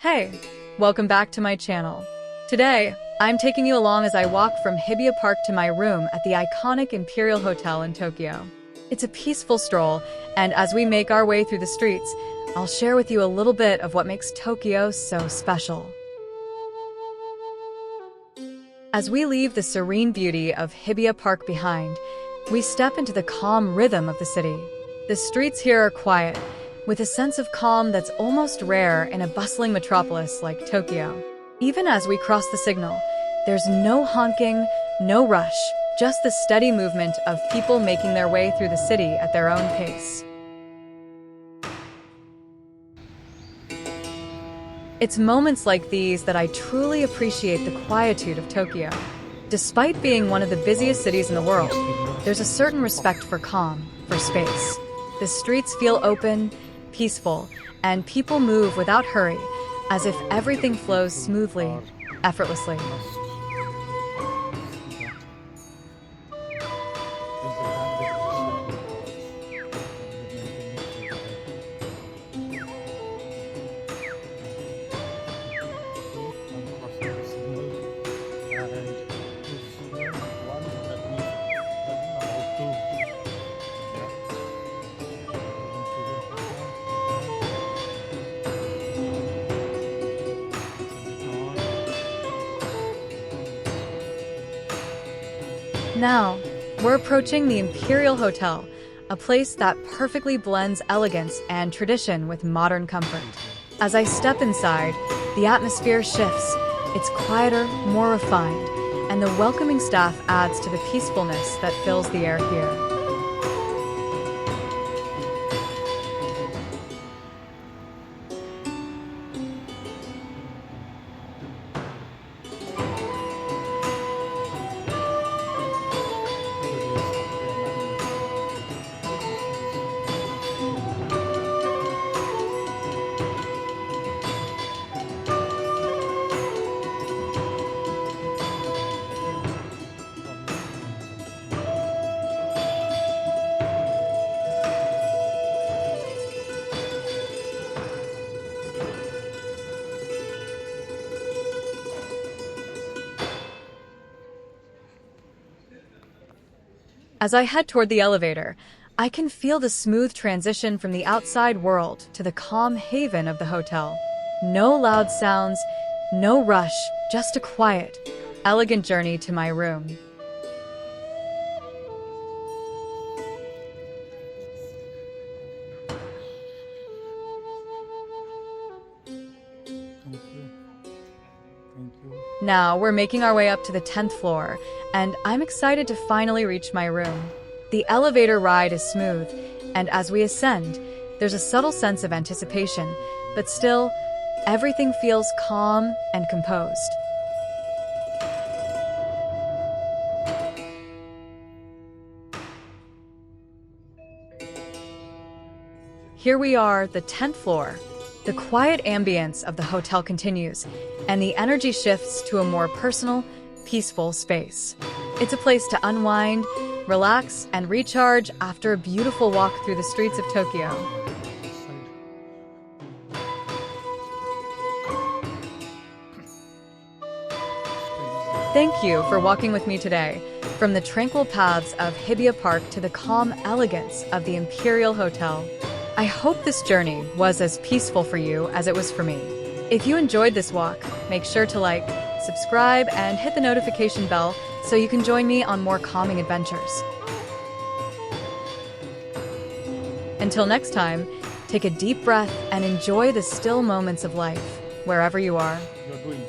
Hey, welcome back to my channel. Today, I'm taking you along as I walk from Hibiya Park to my room at the iconic Imperial Hotel in Tokyo. It's a peaceful stroll, and as we make our way through the streets, I'll share with you a little bit of what makes Tokyo so special. As we leave the serene beauty of Hibiya Park behind, we step into the calm rhythm of the city. The streets here are quiet, with a sense of calm that's almost rare in a bustling metropolis like Tokyo. Even as we cross the signal, there's no honking, no rush, just the steady movement of people making their way through the city at their own pace. It's moments like these that I truly appreciate the quietude of Tokyo. Despite being one of the busiest cities in the world, there's a certain respect for calm, for space. The streets feel open, peaceful, and people move without hurry, as if everything flows smoothly, effortlessly. Now, we're approaching the Imperial Hotel, a place that perfectly blends elegance and tradition with modern comfort. As I step inside, the atmosphere shifts. It's quieter, more refined, and the welcoming staff adds to the peacefulness that fills the air here. As I head toward the elevator, I can feel the smooth transition from the outside world to the calm haven of the hotel. No loud sounds, no rush, just a quiet, elegant journey to my room. Now, we're making our way up to the 10th floor, and I'm excited to finally reach my room. The elevator ride is smooth, and as we ascend, there's a subtle sense of anticipation, but still, everything feels calm and composed. Here we are, the 10th floor. The quiet ambience of the hotel continues, and the energy shifts to a more personal, peaceful space. It's a place to unwind, relax, and recharge after a beautiful walk through the streets of Tokyo. Thank you for walking with me today, from the tranquil paths of Hibiya Park to the calm elegance of the Imperial Hotel. I hope this journey was as peaceful for you as it was for me. If you enjoyed this walk, make sure to like, subscribe, and hit the notification bell so you can join me on more calming adventures. Until next time, take a deep breath and enjoy the still moments of life, wherever you are. You're doing